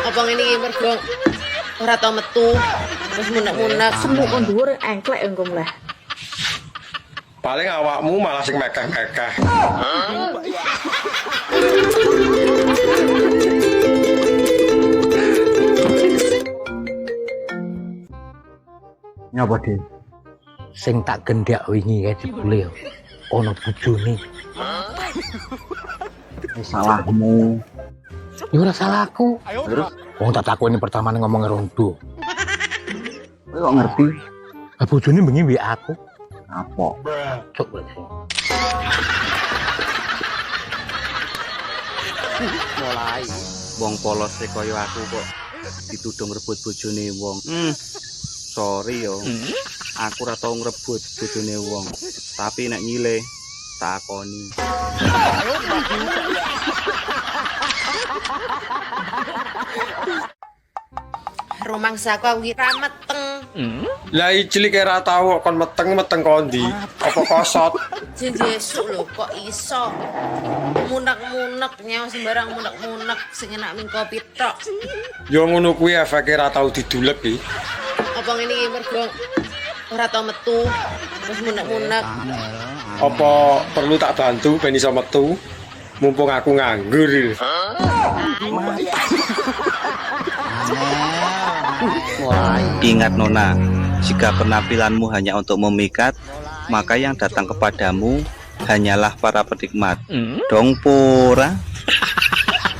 Apa ngene iki mergo ora tau metu. Terus munek-munek Semu kon dhuwur engklek engko mleh. Paling awakmu malah sing mekeh-mekeh. Nyapa, Dik? Sing tak gendhak wingi kae jebule ana bojone. Salahmu. Ya ora salahku. Terus wong tak takoni pertama ngomong rondo. Kowe kok ngerti? Ah bojone bengi mbek aku. Apa? Cuk. Mulai wong polos kaya aku kok dituduh ngrebut bojone wong. Sorry yo. Aku ora tau ngrebut bojone wong. Tapi nek nyile takoni. rumangsaku aku iki ra meteng. Lah cilik ora tau kon meteng kondi. Apa kosot? Jesuk lho kok iso munek-munek nyawa sembarang munek-munek sing enak ming kopi tok. Yo ngono kuwi efeke ora tau didulek iki. Apa ngene iki mergo ora tau metu. Terus munek-munek. Apa perlu tak bantu ben iso metu? Mumpung aku nganggur. Ingat Nona, jika penampilanmu hanya untuk memikat, maka yang datang kepadamu hanyalah para penikmat. Dong pura.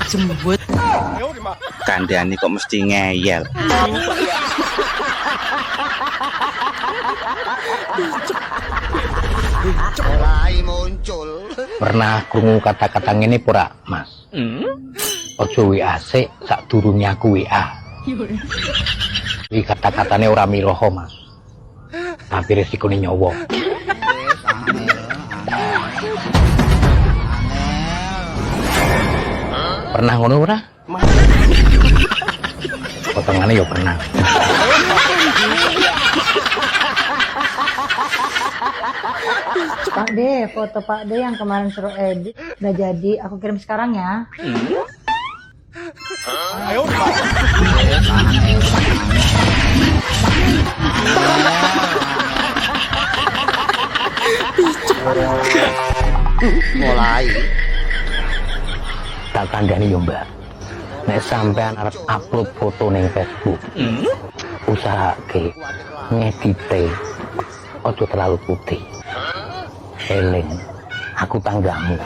Jembut. Kandhani kok mesti ngeyel. Mulai muncul. Pernah krungu kata-kata ngene pura, Mas? Ojo WA sik sadurunge aku WA. Iki kata-katane ora miroho, Mas. Tapi resikone nyawa. Pernah ngono ora? Potongane ya pernah. Pak D, foto Pak D yang kemarin suruh edit udah jadi, aku kirim sekarang ya. Mulai. Tak kandhani yo, Mbak. Nek sampean arep upload foto ning Facebook, usahake ngedite ojo terlalu putih. Eling, aku tanggamu.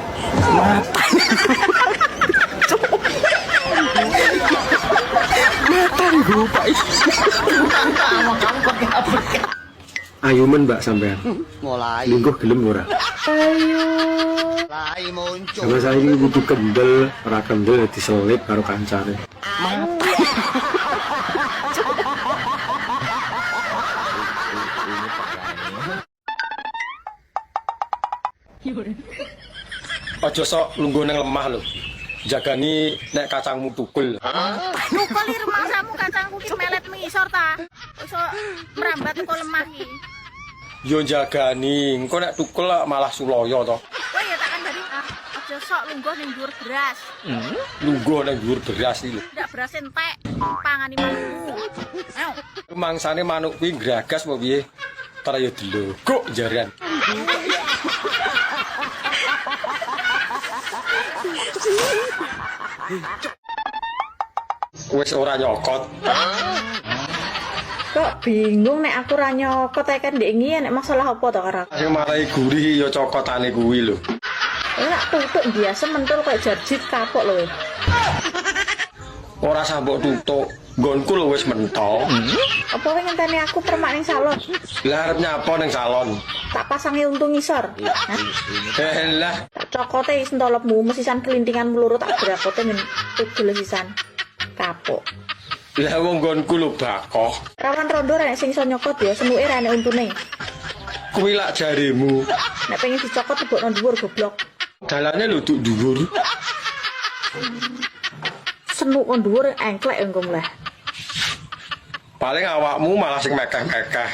Ayo men Mbak sampean. Mulai. Lungguh gelem ora? Mulai muncul. Sama saya ini butuh kendel, ora kendel diselip karo kancane. Ojo sok lungguh nang lemah lho. Jagani nek kacangmu tukul. Tukul li rumangsamu kacangku ki melet mengisor ta. Iso merambat kok lemah iki. Yo jagani, engko nek tukul malah sulaya to. Kowe ya tak kandhani aja sok lungguh ning dhuwur beras. Lungguh nang dhuwur beras iki lho. Ndak beras entek pangani manukmu. Ayo. Mangsane manuk kuwi gragas apa piye? Entar yo dilogok jaran. Wes ora nyokot. Kok bingung nek aku ra nyokot ae kan ndek ngiyen nek masalah apa to karo aku. Sing marai gurih ya cokotane kuwi lho. Ora tutuk biasa mentul kayak jarjit kapok lho. Ora sambok tutuk, nggonku lho wis mentok. Apa kowe ngenteni aku permak ning salon? Lah arep nyapa ning salon. Tak pasangi untung ngisor. Lah, Tak cokote sentolopmu mesisan kelintingan meluru tak brakote men tugel sisan. Kapok. lah wong nggonku lho bakoh. Rawan rondo ra nek sing iso nyokot ya semuke ra nek untune. Kuwi lak jarimu. Nek pengen dicokot tebokno dhuwur goblok. Dalane lho duk dhuwur. Senuk kon dhuwur engklek engko mleh. Paling awakmu malah sing mekeh-mekeh.